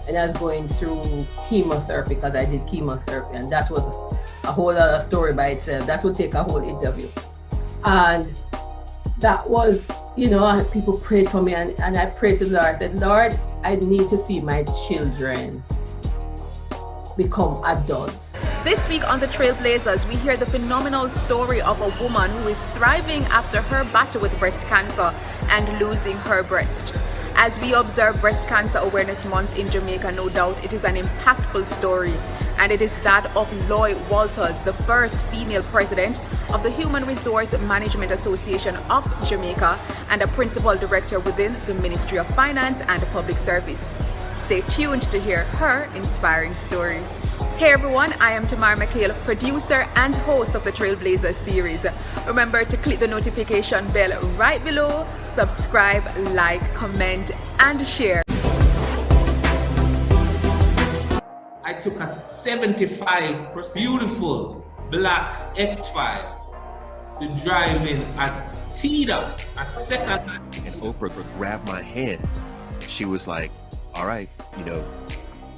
and I was going through chemotherapy because I did chemotherapy, and that was a whole other story by itself. That would take a whole interview. And that was, people prayed for me, and I prayed to the Lord. I said, Lord, I need to see my children become adults. This week on the Trailblazers, we hear the phenomenal story of a woman who is thriving after her battle with breast cancer and losing her breast. As we observe Breast Cancer Awareness Month in Jamaica, no doubt it is an impactful story, and it is that of Lois Walters, the first female president of the Human Resource Management Association of Jamaica and a principal director within the Ministry of Finance and Public Service. Stay tuned to hear her inspiring story. Hey everyone, I am Tamar McHale, producer and host of the Trailblazers series. Remember to click the notification bell right below, subscribe, like, comment, and share. I took a 75% beautiful black X5 to drive in a Tita, a second hand. And Oprah grabbed my hand. She was like, all right,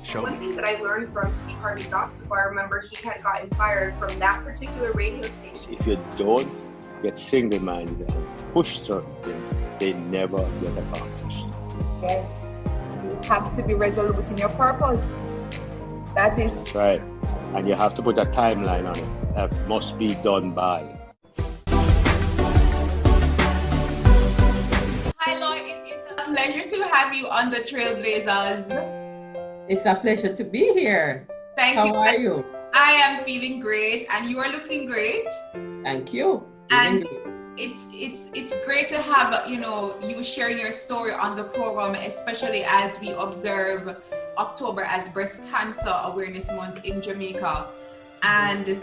show One me. thing that I learned from Steve Harvey's obstacle, I remember he had gotten fired from that particular radio station. If you don't get single-minded and push certain things, they never get accomplished. Yes, you have to be resolute in your purpose. That is That's right. And you have to put a timeline on it. That must be done by. Hi Lois, it is a pleasure to have you on the Trailblazers. It's a pleasure to be here. Thank you. How are you? I am feeling great, and you are looking great. Thank you. And it's great to have you sharing your story on the program, especially as we observe October as Breast Cancer Awareness Month in Jamaica. And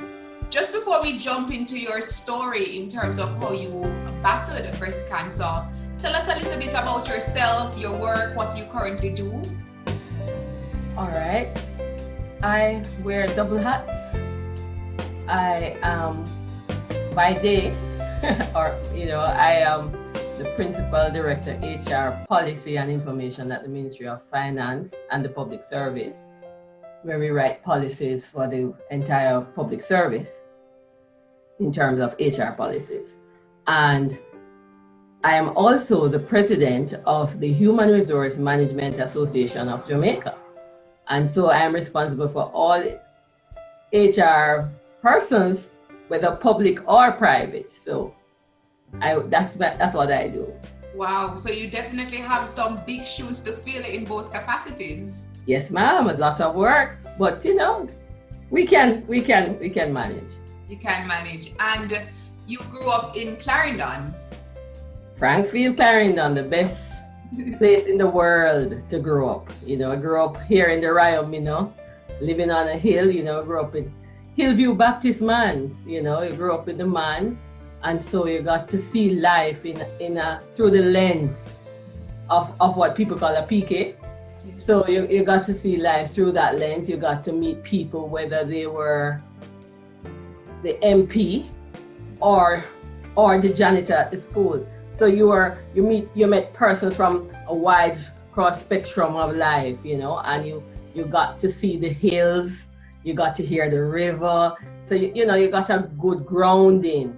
just before we jump into your story in terms of how you battled breast cancer, tell us a little bit about yourself, your work, what you currently do. All right. I wear double hats. I am by day, I am the principal director HR Policy and Information at the Ministry of Finance and the Public Service, where we write policies for the entire public service in terms of HR policies. And I am also the president of the Human Resource Management Association of Jamaica. And so I am responsible for all HR persons, whether public or private. So that's what I do. Wow, so you definitely have some big shoes to fill in both capacities. Yes, ma'am, a lot of work, but we can manage. You can manage. And you grew up in Clarendon. Frankfield, Clarendon, the best place in the world to grow up. I grew up here in the Ryam, living on a hill, grew up in Hillview Baptist Manse, you grew up in the Manse, and so you got to see life through the lens of what people call a PK. So you got to see life through that lens. You got to meet people, whether they were the MP or the janitor at the school. So you met persons from a wide cross spectrum of life, and you got to see the hills, you got to hear the river. So you got a good grounding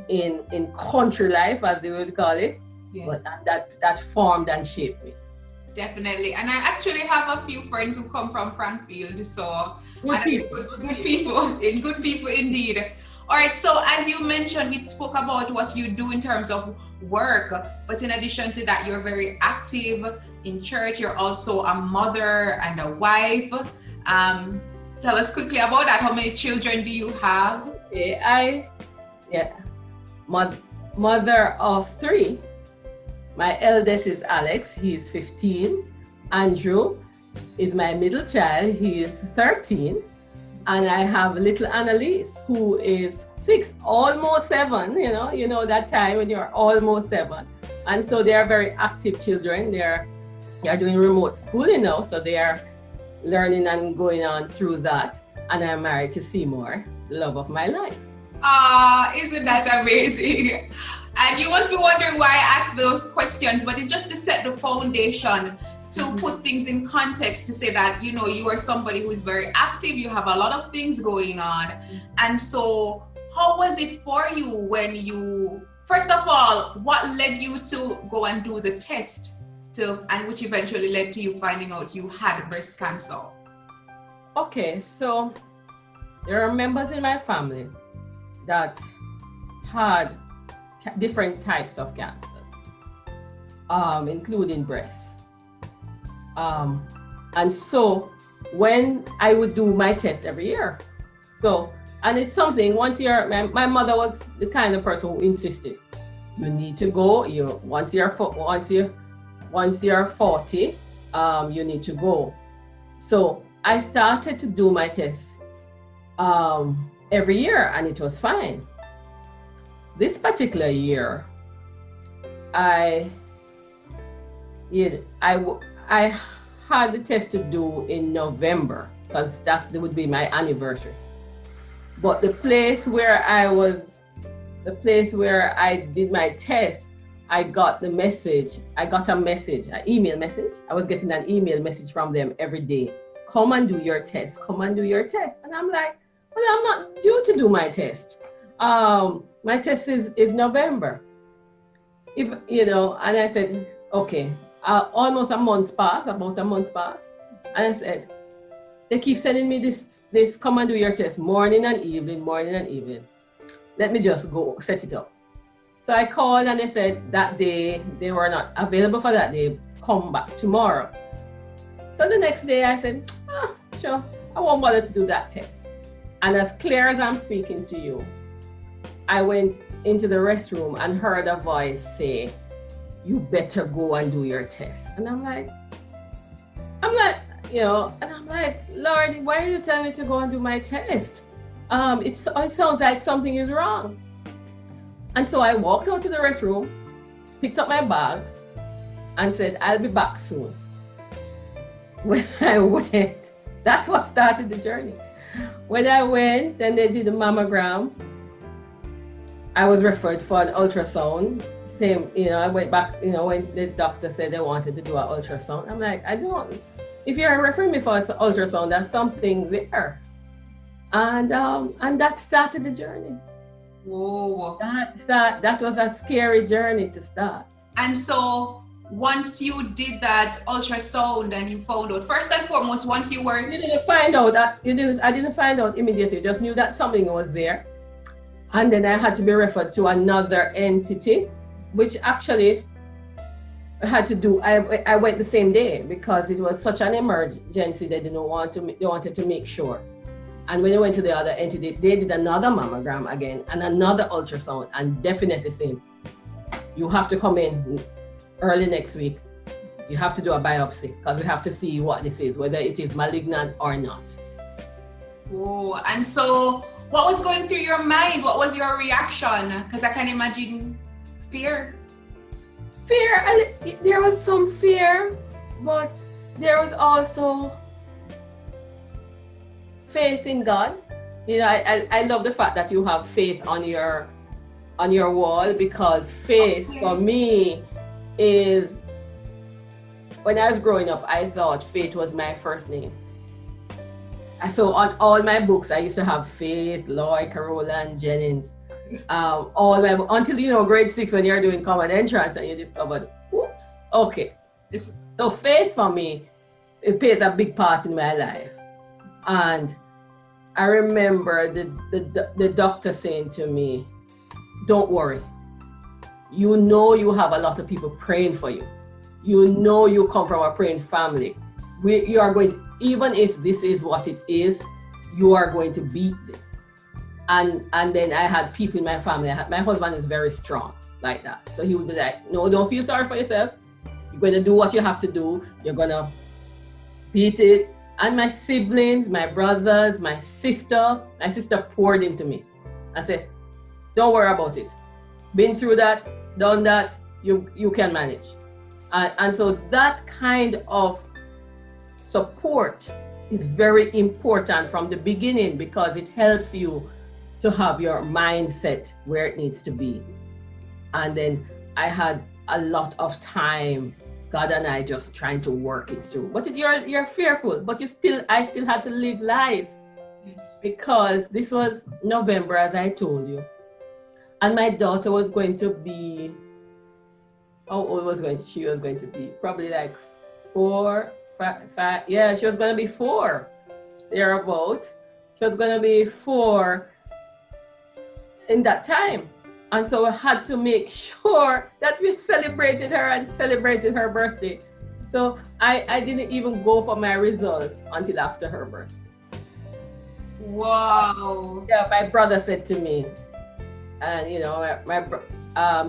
in country life, as they would call it. Yes. But that formed and shaped me. Definitely. And I actually have a few friends who come from Frankfield, so good people indeed. All right, so as you mentioned, we spoke about what you do in terms of work, but in addition to that, you're very active in church. You're also a mother and a wife. Tell us quickly about that. How many children do you have? Mother of 3. My eldest is Alex, he's 15. Andrew is my middle child, he is 13. And I have little Annalise, who is 6, almost 7, you know that time when you're almost 7. And so they are very active children. They are doing remote schooling now, so they are learning and going on through that. And I'm married to Seymour, the love of my life. Isn't that amazing? And you must be wondering why I asked those questions, but it's just to set the foundation to put things in context, to say that, you know, you are somebody who is very active, you have a lot of things going on. And so how was it for you when you, first of all, what led you to go and do the test, and which eventually led to you finding out you had breast cancer? Okay, so there are members in my family that had different types of cancers, including breast. And so when I would do my test every year, and it's something, once you're, my mother was the kind of person who insisted, you need to go, once you're 40, you need to go. So I started to do my test every year, and it was fine. This particular year, I had the test to do in November, because that would be my anniversary. But the place where I did my test, I got a message, an email message. I was getting an email message from them every day. Come and do your test, come and do your test. And I'm like, well, I'm not due to do my test. My test is November. And I said, okay, about a month passed. And I said, they keep sending me this come and do your test morning and evening. Let me just go set it up. So I called and they said that day they were not available for that day, come back tomorrow. So the next day I said, sure, I won't bother to do that test. And as clear as I'm speaking to you, I went into the restroom and heard a voice say, you better go and do your test. And I'm like, Lord, why are you telling me to go and do my test? It sounds like something is wrong. And so I walked out to the restroom, picked up my bag, and said, I'll be back soon. When I went, that's what started the journey. When I went, then they did a mammogram. I was referred for an ultrasound. I went back, when the doctor said they wanted to do an ultrasound. I'm like, if you're referring me for an ultrasound, there's something there. And that started the journey. Whoa. That was a scary journey to start. And so once you did that ultrasound and you found out, first and foremost, once you were... You didn't find out I didn't find out immediately, just knew that something was there. And then I had to be referred to another entity, which actually I had to do, I went the same day because it was such an emergency. They wanted to make sure. And when they went to the other entity, they did another mammogram again and another ultrasound, and definitely saying, you have to come in early next week. You have to do a biopsy because we have to see what this is, whether it is malignant or not. Oh, and so what was going through your mind? What was your reaction? Because I can imagine fear. There was some fear, but there was also faith in God. I love the fact that you have faith on your wall, because faith for me is, when I was growing up, I thought faith was my first name. So on all my books, I used to have Faith, Lois, Caroline, Jennings. Until grade 6, when you're doing common entrance and you discovered, oops, okay. So faith for me, it plays a big part in my life. And I remember the doctor saying to me, don't worry. You have a lot of people praying for you. You come from a praying family. You are going to, even if this is what it is, you are going to beat this. And then I had people in my family. My husband is very strong like that. So he would be like, no, don't feel sorry for yourself. You're going to do what you have to do. You're going to beat it. And my siblings, my brothers, my sister poured into me. I said, don't worry about it. Been through that, done that, you can manage. And so that kind of support is very important from the beginning, because it helps you to have your mindset where it needs to be. And then I had a lot of time God and I just trying to work it through. But you're fearful, but I still had to live life. Yes. Because this was November, as I told you. And my daughter was going to be, she was going to be probably like 4, 5, yeah, she was going to be 4, thereabout. She was going to be 4 in that time. And so I had to make sure that we celebrated her and celebrated her birthday. So I didn't even go for my results until after her birthday. Wow. Yeah, my brother said to me, and you know,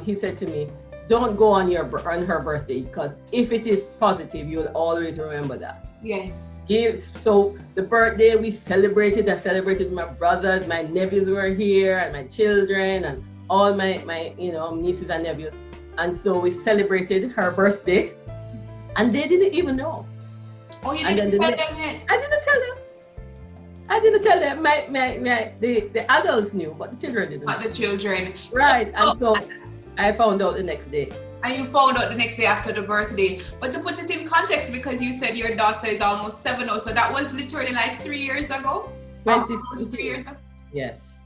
he said to me, don't go on her birthday, because if it is positive, you'll always remember that. Yes. So the birthday I celebrated with my brothers, my nephews were here, and my children, and all my nieces and nephews. And so we celebrated her birthday, and they didn't even know. Oh, you didn't tell them yet? I didn't tell them. The adults knew, but the children didn't. Not the children. Right, and so I found out the next day. And you found out the next day after the birthday. But to put it in context, because you said your daughter is almost 7 now, so that was literally like 3 years ago? Almost 3 years ago? Yes.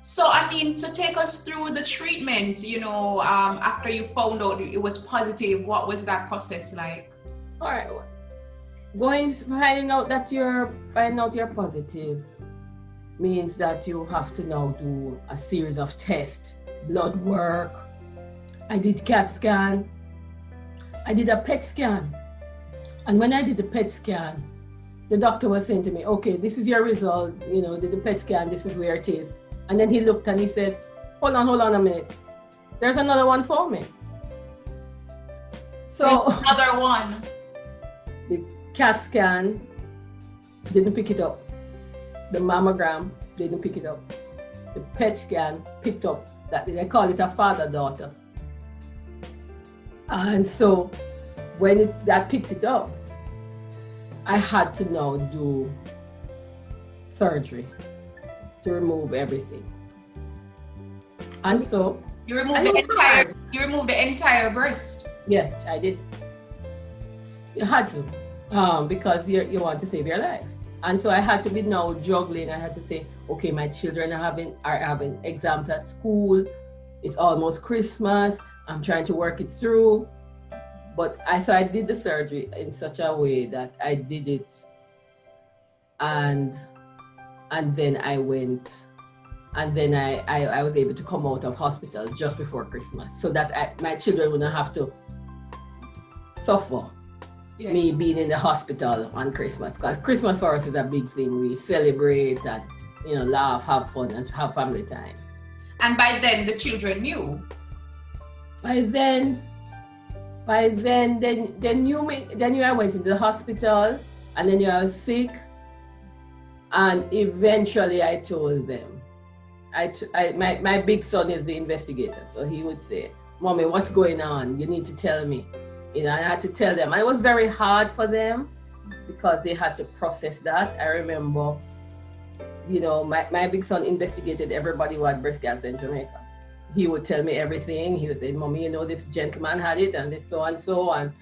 So, I mean, to take us through the treatment, after you found out it was positive, what was that process like? All right. Finding out you're positive means that you have to now do a series of tests, blood work. I did CAT scan. I did a PET scan. And when I did the PET scan, the doctor was saying to me, okay, this is your result, the PET scan, this is where it is. And then he looked and he said, hold on a minute. There's another one for me. So another one. The CAT scan didn't pick it up. The mammogram didn't pick it up. The PET scan picked up that they call it a father-daughter. And so when that picked it up, I had to now do surgery to remove everything. And so you removed the entire breast. Yes, I did. You had to, because you want to save your life. And so I had to be now juggling. I had to say, okay, my children are having exams at school. It's almost Christmas. I'm trying to work it through. But I did the surgery in such a way that I did it. And then I went, and then I was able to come out of hospital just before Christmas, so that my children wouldn't have to suffer. Yes. Me being in the hospital on Christmas, because Christmas for us is a big thing. We celebrate and laugh, have fun, and have family time. And by then the children knew. By then they knew me. They knew I went into the hospital, and then I was sick. And eventually I told them. My big son is the investigator, so he would say, Mommy, what's going on? You need to tell me. And I had to tell them. And it was very hard for them because they had to process that. I remember, my big son investigated everybody who had breast cancer in Jamaica. He would tell me everything. He would say, Mommy, this gentleman had it, and this so and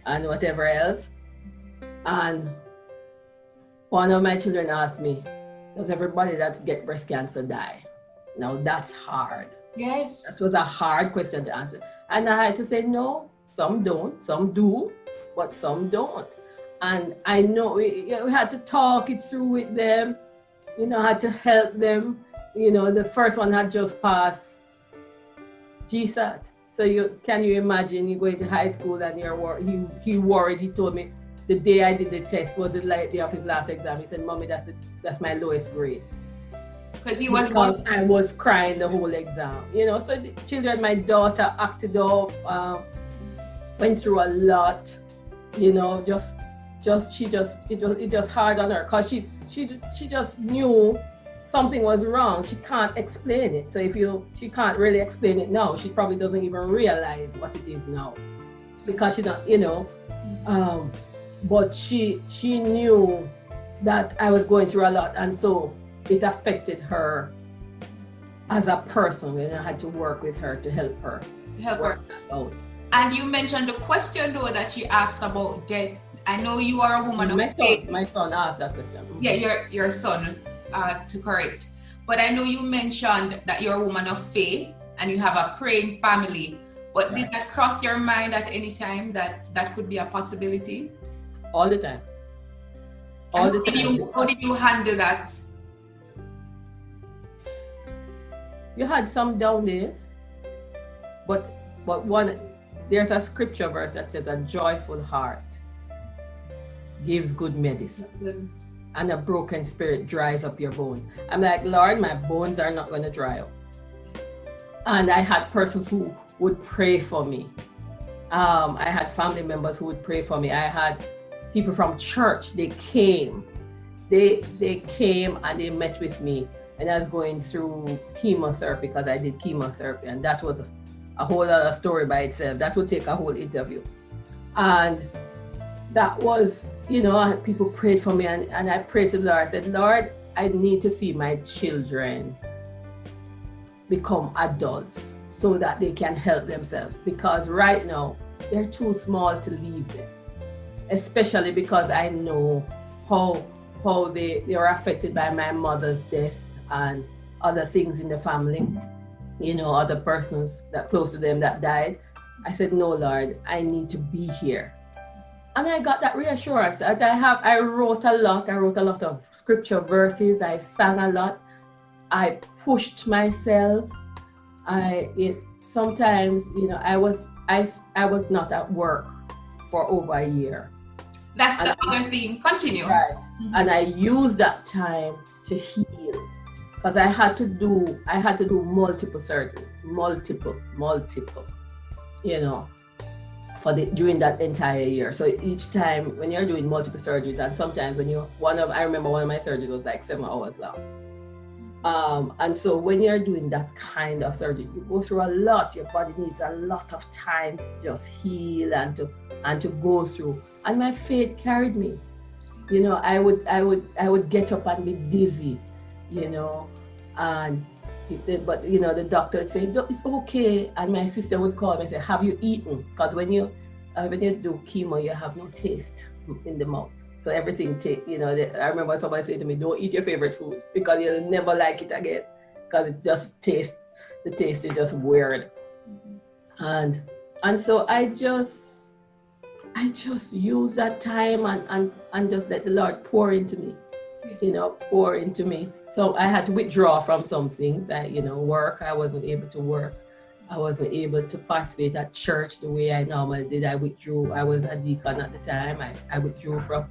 whatever else. And one of my children asked me, does everybody that get breast cancer die? Now that's hard. Yes. That was a hard question to answer. And I had to say, no, some don't, some do, but some don't. And I know we had to talk it through with them, had to help them. The first one had just passed GSAT. So can you imagine you going to high school and he worried. He told me the day I did the test was the day of his last exam. He said, Mommy, that's my lowest grade. Because I was crying the whole exam. So the children, my daughter acted up, went through a lot, it just hard on her because she just knew something was wrong. She can't explain it. So she can't really explain it now. She probably doesn't even realize what it is now because she don't, but she knew that I was going through a lot, and so it affected her as a person, and I had to work with her to help her work that out. And you mentioned the question though that she asked about death. I know you are a woman of faith. My son asked that question. Yeah, your son, to correct. But I know you mentioned that you're a woman of faith and you have a praying family. But did that cross your mind at any time that that could be a possibility? All the time. All the time. How did you handle that? You had some down days, but there's a scripture verse that says a joyful heart gives good medicine, and a broken spirit dries up your bone. I'm like, Lord, my bones are not going to dry up. And I had persons who would pray for me. I had family members who would pray for me. I had people from church. They came and they met with me, and I was going through chemotherapy because I did chemotherapy, and that was a whole other story by itself. That would take a whole interview. And that was, people prayed for me, and I prayed to the Lord. I said, Lord, I need to see my children become adults so that they can help themselves, because right now they're too small to leave them, especially because I know how they were affected by my mother's death and other things in the family, other persons that close to them that died. I said, no, Lord, I need to be here. And I got that reassurance. I wrote a lot. I wrote a lot of scripture verses. I sang a lot. I pushed myself. Sometimes, I was not at work for over a year. That's the other thing. Continue. Right. Mm-hmm. And I used that time to heal, because I had to do multiple surgeries, multiple, during that entire year. So each time when you're doing multiple surgeries, and sometimes I remember one of my surgeries was like 7 hours long. And so when you're doing that kind of surgery, you go through a lot. Your body needs a lot of time to just heal and to go through. And my faith carried me. I would get up and be dizzy, but the doctor would say, it's okay. And my sister would call me and say, have you eaten? Because when you do chemo, you have no taste in the mouth. So everything I remember somebody saying to me, don't eat your favorite food because you'll never like it again, because the taste is just weird. Mm-hmm. And so I just use that time and just let the Lord pour into me. Yes. Pour into me. So I had to withdraw from some things. Work, I wasn't able to work. I wasn't able to participate at church the way I normally did. I withdrew. I was a deacon at the time. I withdrew from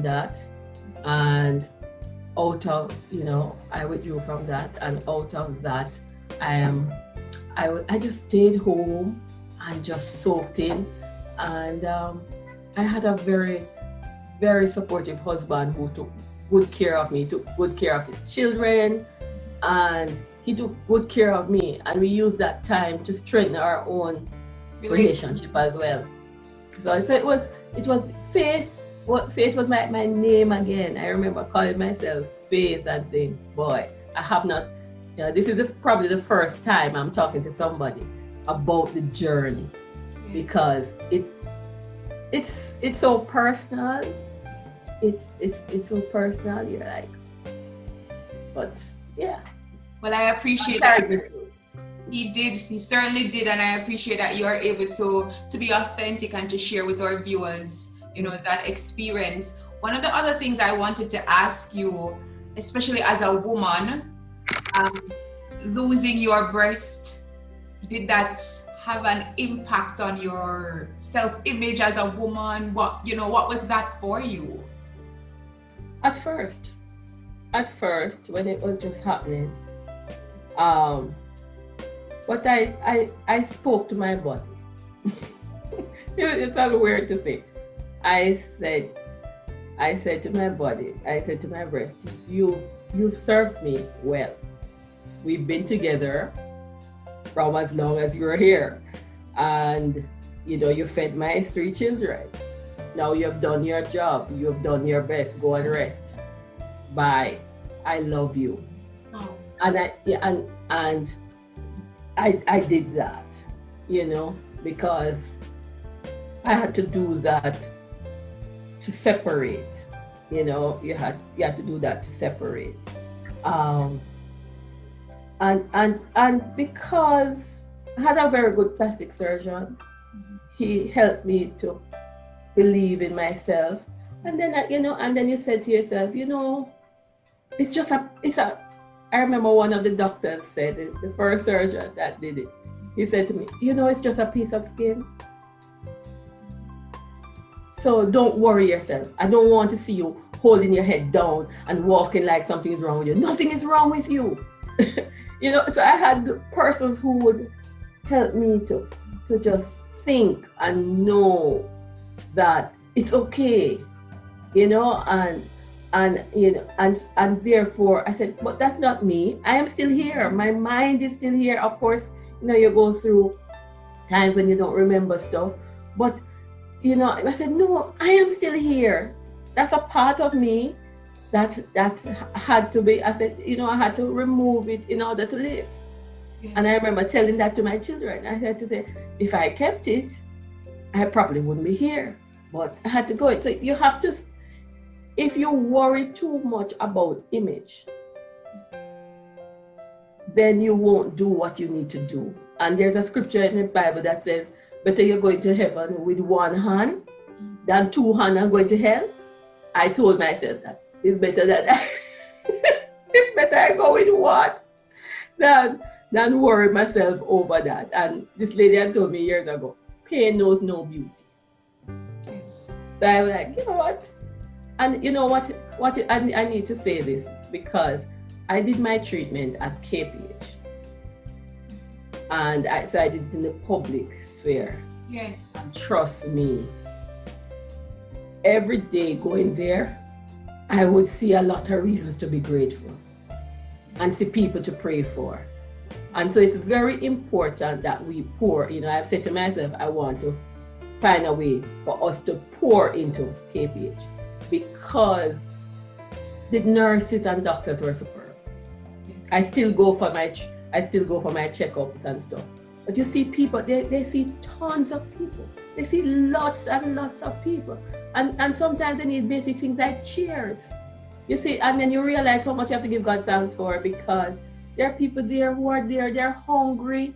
that. And I withdrew from that. And out of that, I just stayed home and just soaked in. And I had a very, very supportive husband who took good care of me, took good care of the children, and he took good care of me. And we used that time to strengthen our own relationship as well. So I said it was Faith. Faith was my name again. I remember calling myself Faith and saying, boy, I have not, this is probably the first time I'm talking to somebody about the journey. Because it's so personal. It's so personal. You're like, but yeah. Well, I appreciate that. He certainly did, and I appreciate that you are able to be authentic and to share with our viewers, that experience. One of the other things I wanted to ask you, especially as a woman, losing your breast, did that have an impact on your self-image as a woman? What was that for you? At first, when it was just happening, but I spoke to my body. It's all weird to say. I said to my body, I said to my breast, you've served me well. We've been together from as long as you're here, and you fed my 3 children. Now you've done your job, you've done your best, go and rest. Bye. I love you. And I did that, because I had to do that to separate. You know, you had to do that to separate. And because I had a very good plastic surgeon, he helped me to believe in myself. And then then you said to yourself, I remember one of the doctors said, the first surgeon that did it, he said to me, it's just a piece of skin. So don't worry yourself. I don't want to see you holding your head down and walking like something is wrong with you. Nothing is wrong with you. So I had persons who would help me to just think and know that it's okay, and therefore I said, but that's not me. I am still here. My mind is still here. Of course, you go through times when you don't remember stuff, but I said, no, I am still here. That's a part of me that had to be, I said, I had to remove it in order to live. Yes. And I remember telling that to my children. I had to say, if I kept it, I probably wouldn't be here. But I had to go. So you have to, if you worry too much about image, then you won't do what you need to do. And there's a scripture in the Bible that says, better you're going to heaven with one hand than two hands and going to hell. I told myself that it's better that it's better I go with one than worry myself over that. And this lady had told me years ago, pain knows no beauty. Yes. So I was like, you know what? And you know what I need to say this because I did my treatment at KPH. And I did it in the public sphere. Yes. And trust me, every day going there, I would see a lot of reasons to be grateful and see people to pray for. And so it's very important that we pour. I've said to myself, I want to find a way for us to pour into KPH because the nurses and doctors were superb. Yes. I still go for my checkups and stuff. But you see people, they see tons of people. They see lots and lots of people. And sometimes they need basic things like chairs. You see, and then you realize how much you have to give God thanks for because there are people there who are there, they're hungry.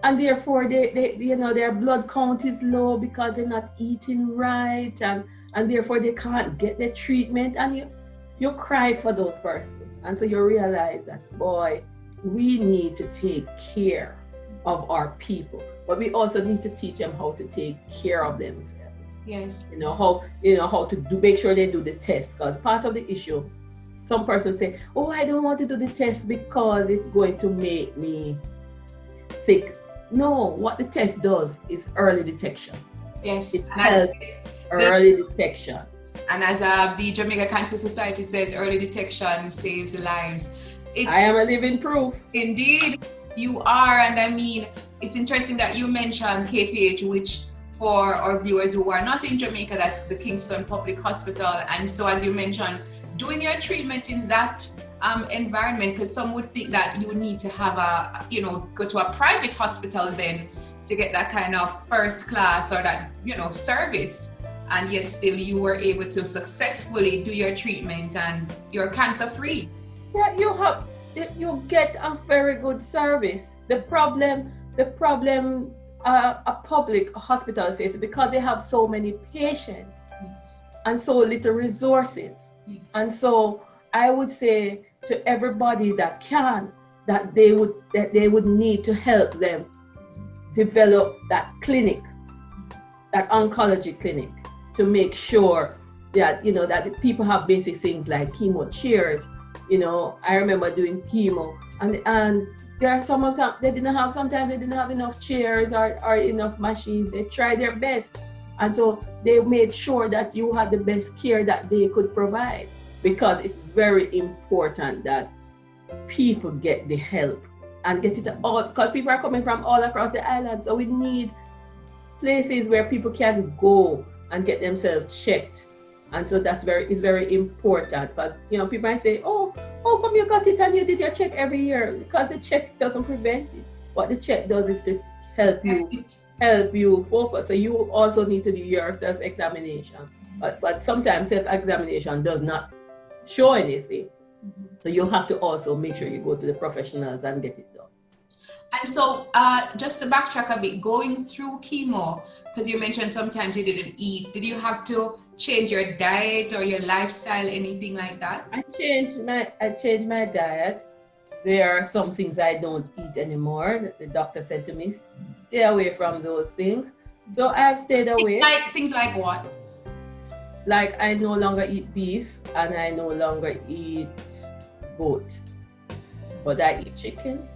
And therefore their blood count is low because they're not eating right and therefore they can't get the treatment. And you cry for those persons. And so you realize that, boy, we need to take care of our people, but we also need to teach them how to take care of themselves. Yes. How to make sure they do the test, because part of the issue, some persons say, oh, I don't want to do the test because it's going to make me sick. No, what the test does is early detection. Yes. It helps early detection. And as the Jamaica Cancer Society says, early detection saves lives. I am a living proof. Indeed, you are. And I mean, it's interesting that you mentioned KPH, which for our viewers who are not in Jamaica, that's the Kingston Public Hospital. And so, as you mentioned, doing your treatment in that environment, because some would think that you need to have go to a private hospital then to get that kind of first class or that, service. And yet still you were able to successfully do your treatment and you're cancer free. Yeah, you get a very good service. The problem a public hospital faces because they have so many patients. Yes. And so little resources. Yes. And so I would say to everybody that can, that they would need to help them develop that clinic, that oncology clinic, to make sure that that the people have basic things like chemo chairs. I remember doing chemo and there are sometimes they didn't have enough chairs or enough machines. They tried their best. And so they made sure that you had the best care that they could provide, because it's very important that people get the help and get it all, because people are coming from all across the island. So we need places where people can go and get themselves checked. And so it's very important, because people might say, oh, come you got it and you did your check every year, because the check doesn't prevent it. What the check does is to help you focus. So you also need to do your self-examination. But sometimes self-examination does not show anything. So you have to also make sure you go to the professionals and get it done. And so just to backtrack a bit, going through chemo, because you mentioned sometimes you didn't eat, did you have to change your diet or your lifestyle, anything like that? I changed my diet. There are some things I don't eat anymore. The doctor said to me, stay away from those things. So I've stayed away. Things like what? Like I no longer eat beef and I no longer eat goat. But I eat chicken.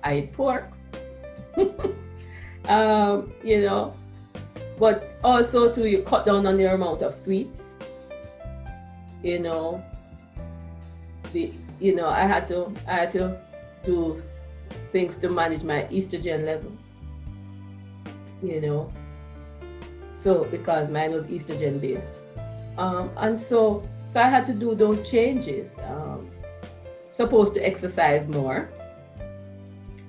I eat pork. You know, but also you cut down on the amount of sweets. You know, I had to do things to manage my estrogen level. You know, so because mine was estrogen based, and so I had to do those changes. Supposed to exercise more.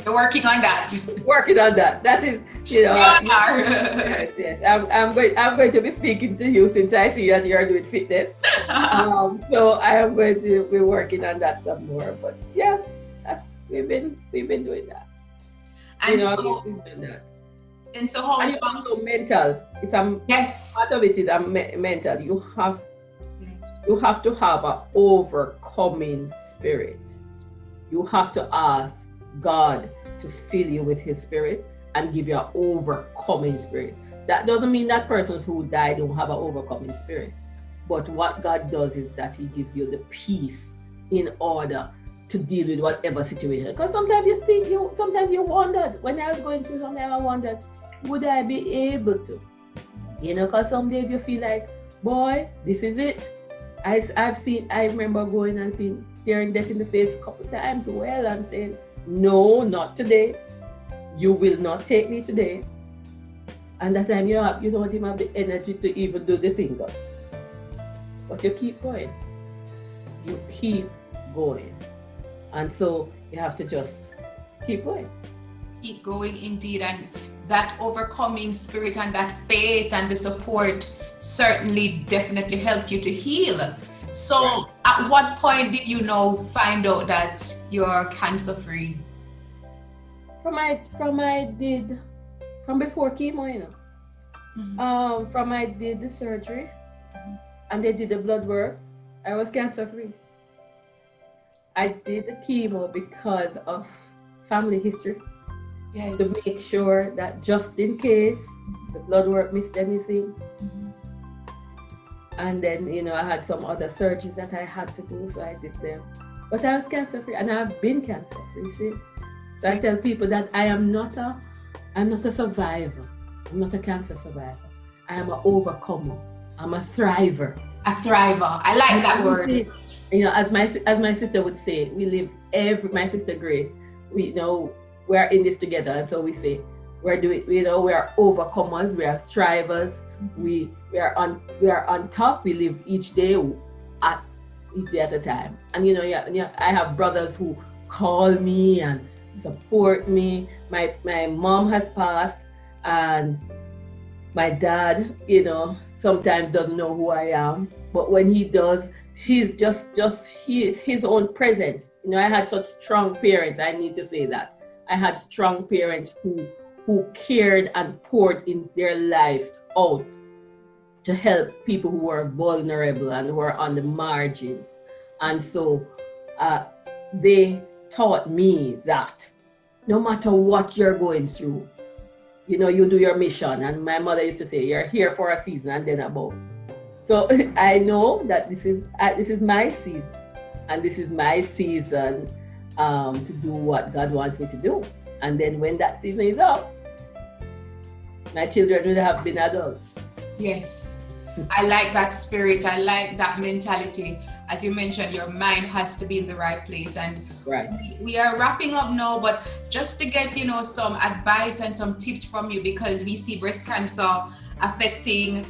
You're working on that. Working on that. That is, you know. Yes. I'm going to be speaking to you since I see that you're doing fitness. So I am going to be working on that some more. But yeah, we've been doing that. And we've done that. And so how? And it's also mental. Yes. Part of it is mental. You have to have an overcoming spirit. You have to ask God to fill you with His Spirit and give you an overcoming spirit. That doesn't mean that persons who die don't have an overcoming spirit. But what God does is that He gives you the peace in order to deal with whatever situation. Because sometimes you wondered, when I was going through something, I wondered, would I be able to? You know, because some days you feel like, boy, this is it. I remember going and seeing staring death in the face a couple times, well, and saying, no, not today. You will not take me today. And that time you don't even have the energy to even do the finger. But you keep going. You keep going. And so you have to just keep going. Keep going indeed. And that overcoming spirit and that faith and the support certainly definitely helped you to heal. So at what point did you find out that you're cancer free? From before chemo, you know. Mm-hmm. From I did the surgery and they did the blood work, I was cancer free. I did the chemo because of family history. Yes. To make sure that just in case the blood work missed anything. Mm-hmm. And then, I had some other surgeries that I had to do, so I did them. But I was cancer free, and I've been cancer free, you see. So I tell people that I'm not a survivor. I'm not a cancer survivor. I am an overcomer. I'm a thriver. A thriver. I like that word. As my sister would say, my sister Grace, we're in this together, and so we say we are overcomers, we are thrivers, we are on top. We live each day at a time. And I have brothers who call me and support me. My mom has passed, and my dad, sometimes doesn't know who I am, but when he does, he's just his own presence. I had such strong parents. I need to say that. I had strong parents who cared and poured in their life out to help people who were vulnerable and who were on the margins. And so they taught me that no matter what you're going through, you do your mission. And my mother used to say, you're here for a season and then above. So I know that this is my season, and this is my season to do what God wants me to do. And then when that season is up, my children will have been adults. Yes, I like that spirit. I like that mentality. As you mentioned, your mind has to be in the right place. And right. We are wrapping up now, but just to get some advice and some tips from you, because we see breast cancer affecting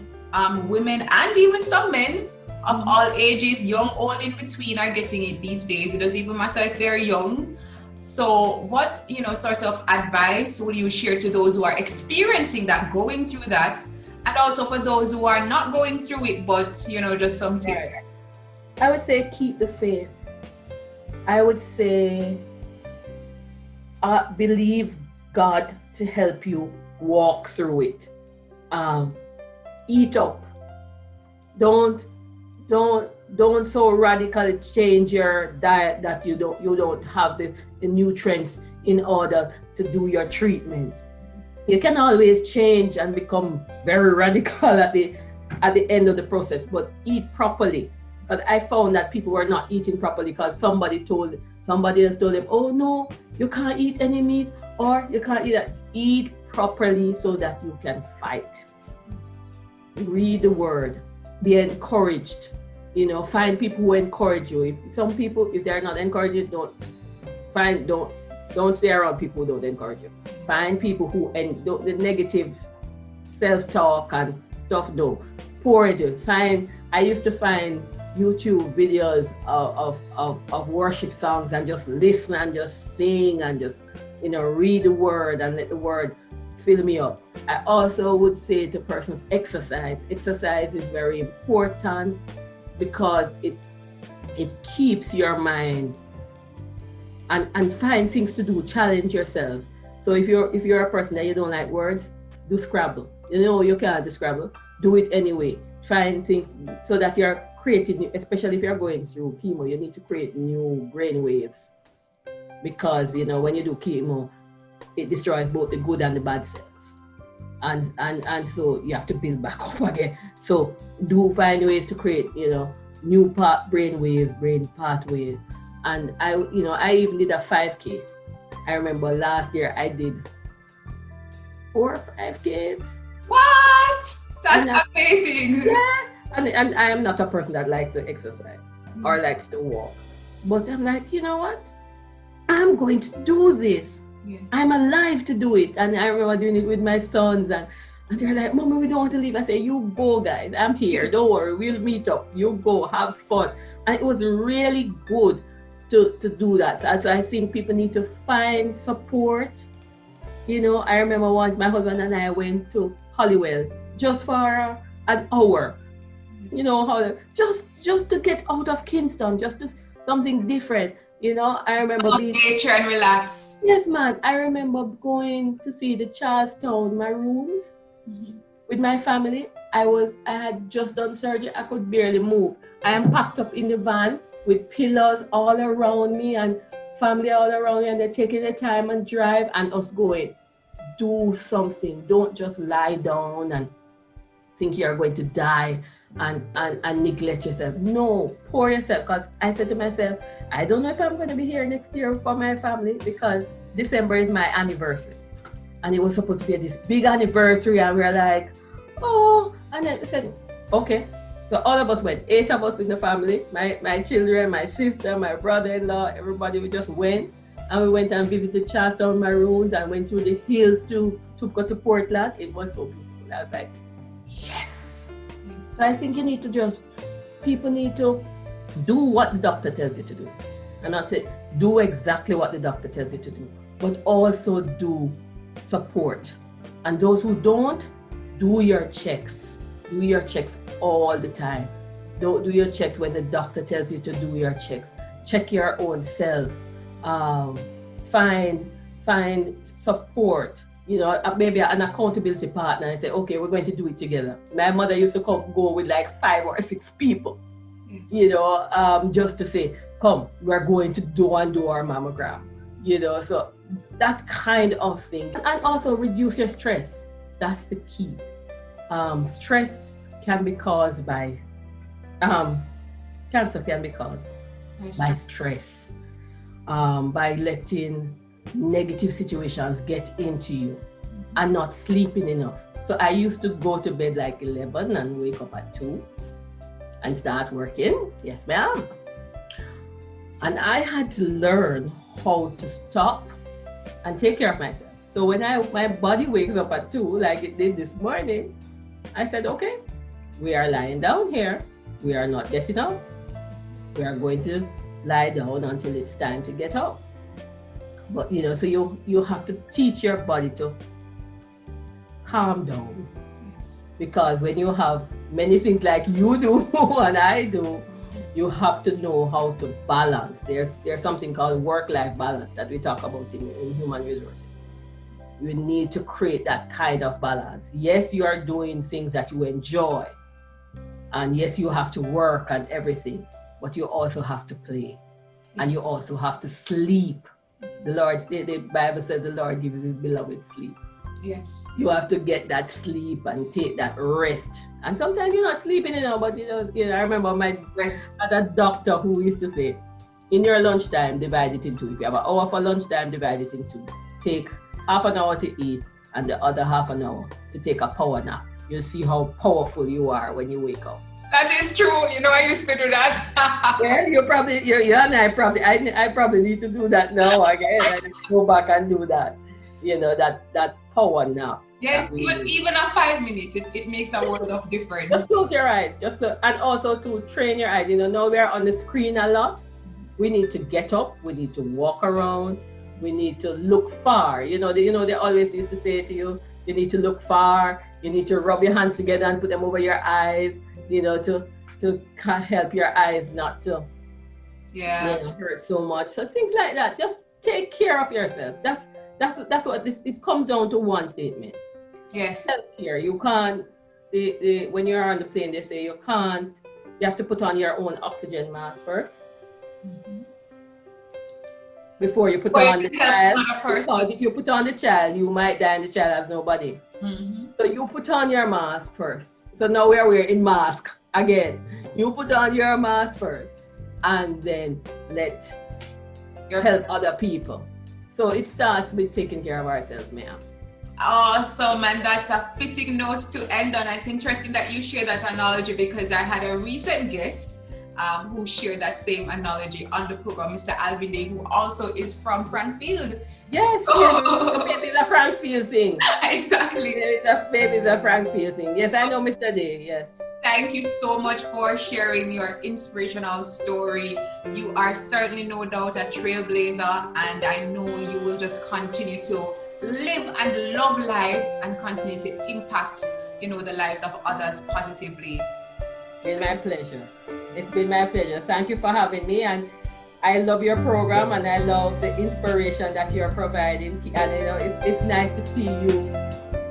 women and even some men of all ages, young, old, in between are getting it these days. It doesn't even matter if they're young. So what, sort of advice would you share to those who are experiencing that, going through that, and also for those who are not going through it, but, just some tips? I would say keep the faith. I would say believe God to help you walk through it. Eat up. Don't so radically change your diet that you don't have the nutrients in order to do your treatment. You can always change and become very radical at the end of the process, but eat properly. But I found that people were not eating properly because somebody else told them, oh no, you can't eat any meat, or you can't eat that. Eat properly so that you can fight. Yes. Read the word. Be encouraged. Find people who encourage you. Some people, if they're not encouraging, don't stay around people who don't encourage you. Find people who the negative self-talk and stuff. No, pour it. I used to find YouTube videos of worship songs and just listen and just sing and just read the word and let the word fill me up. I also would say to persons, exercise. Exercise is very important because it keeps your mind and find things to do, challenge yourself. So if you're a person that you don't like words, do Scrabble. You can't do Scrabble, do it anyway. Find things so that you're creating, especially if you're going through chemo, you need to create new brain waves. Because when you do chemo, it destroys both the good and the bad cells. And so you have to build back up again. So do find ways to create, new brain waves, brain pathways. And I even did a 5K. I remember last year I did 4 or 5Ks. What? That's amazing. Yes. And I am not a person that likes to exercise or likes to walk. But I'm like, you know what? I'm going to do this. Yes. I'm alive to do it. And I remember doing it with my sons and they're like, Mama, we don't want to leave. I say, you go, guys. I'm here. Don't worry. We'll meet up. You go. Have fun. And it was really good to do that. So I think people need to find support. I remember once my husband and I went to Hollywell just for an hour. Just to get out of Kingston, just to something different. I remember being nature and relax. Yes, man. I remember going to see the Charlestown Maroons with my family. I had just done surgery. I could barely move. I am packed up in the van with pillows all around me and family all around me, and they're taking the time and drive and us going. Do something. Don't just lie down and think you're going to die and neglect yourself. No, pour yourself. Because I said to myself, I don't know if I'm going to be here next year for my family because December is my anniversary. And it was supposed to be this big anniversary, and we were like, oh, and then I said, okay. So all of us went, 8 of us in the family, my children, my sister, my brother-in-law, everybody, we just went. And we went and visited Charlestown Maroons and went through the hills to go to Portland. It was so beautiful. I was like, yes. So I think people need to do what the doctor tells you to do. And not say, do exactly what the doctor tells you to do, but also do support. And those who don't, do your checks. Do your checks all the time. Don't do your checks when the doctor tells you to do your checks. Check your own self. Find support, maybe an accountability partner and say, okay, we're going to do it together. My mother used to go with like 5 or 6 people, yes. Just to say, come, we're going to do our mammogram, so that kind of thing. And also reduce your stress. That's the key. Stress can be caused by, cancer can be caused by stress. By letting negative situations get into you and not sleeping enough. So I used to go to bed like 11 and wake up at 2 and start working. Yes, ma'am. And I had to learn how to stop and take care of myself. So when my body wakes up at 2, like it did this morning, I said, okay, we are lying down here. We are not getting up. We are going to lie down until it's time to get up. But so you have to teach your body to calm down. Yes. Because when you have many things like you do and I do, you have to know how to balance. There's something called work-life balance that we talk about in human resources. You need to create that kind of balance. Yes, you are doing things that you enjoy. And yes, you have to work and everything, but you also have to play. And you also have to sleep. The Bible says the Lord gives his beloved sleep. Yes. You have to get that sleep and take that rest. And sometimes you're not sleeping, but I remember my other doctor who used to say, in your lunchtime, divide it in two. If you have an hour for lunchtime, divide it in two. Take half an hour to eat and the other half an hour to take a power nap. You'll see how powerful you are when you wake up. That is true. I used to do that. Well, you and I probably need to do that now again. I need to go back and do that. That power nap. Yes, even a 5 minutes, it makes a world of difference. Just close your eyes. And also to train your eyes. Now we're on the screen a lot. We need to get up. We need to walk around. We need to look far. They always used to say to you, you need to look far. You need to rub your hands together and put them over your eyes, to help your eyes not to hurt so much. So things like that. Just take care of yourself. That's what it comes down to one statement. Yes. Self-care. You can't, when you're on the plane, they say you have to put on your own oxygen mask first. Mm-hmm. Before you put on the child. Because if you put on the child, you might die and the child has nobody. Mm-hmm. So you put on your mask first. So now we're wearing mask again. You put on your mask first and then help other people. So it starts with taking care of ourselves, ma'am. Awesome, and that's a fitting note to end on. It's interesting that you share that analogy because I had a recent guest who shared that same analogy on the program, Mr. Alvin Day, who also is from Frankfield. Yes, maybe it's a Frankfield thing. Exactly. Maybe it's a Frankfield thing. Yes, I know Mr. Day, yes. Thank you so much for sharing your inspirational story. You are certainly no doubt a trailblazer, and I know you will just continue to live and love life and continue to impact, the lives of others positively. It's been my pleasure. It's been my pleasure. Thank you for having me, and I love your program and I love the inspiration that you're providing. And it's nice to see you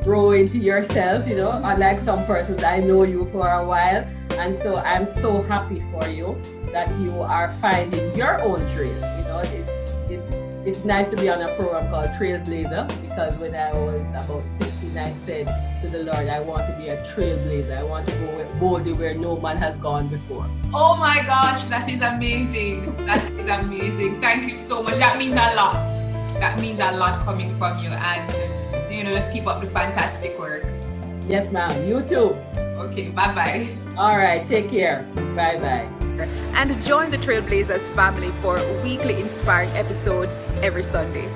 grow into yourself, unlike some persons. I know you for a while, and so I'm so happy for you that you are finding your own trail. It's nice to be on a program called Trailblazer, because when I was about 16, I said to the Lord, I want to be a trailblazer. I want to go boldly where no man has gone before. Oh my gosh, that is amazing. That is amazing. Thank you so much. That means a lot. That means a lot coming from you, and just keep up the fantastic work. Yes, ma'am. You too. Okay, bye-bye. All right, take care. Bye-bye. And join the Trailblazers family for weekly inspiring episodes every Sunday.